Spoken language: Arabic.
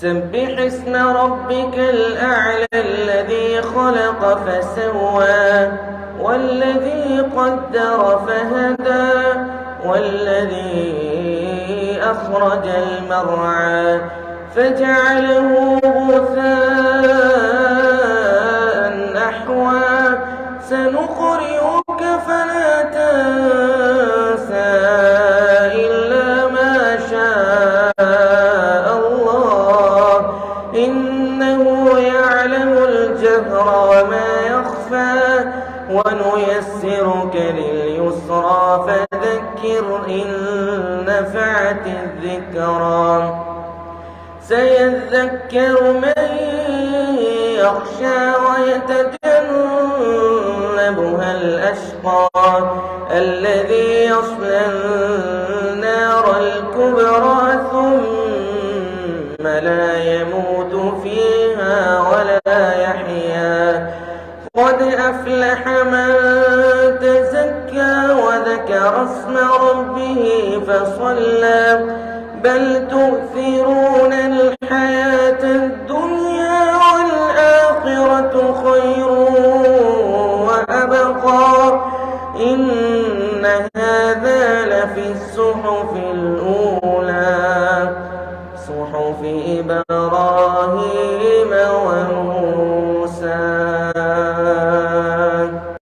سبح اسم ربك الأعلى الذي خلق فسوى والذي قدر فهدى والذي أخرج المرعى فجعله غثاء أحوى سنقرئك فلا تنسى إلا ما شاء الله إنه يعلم الجهر وما يخفى ونيسرك لليسرى فذكر إن نفعت الذكرى سيذكر من يخشى ويتجنبها الأشقى الذي يصلى النار الكبرى ثم لا يموت فيها ولا يحيا قد أفلح من تزكى وذكر اسم ربه فصلى بل تؤثرون الحياة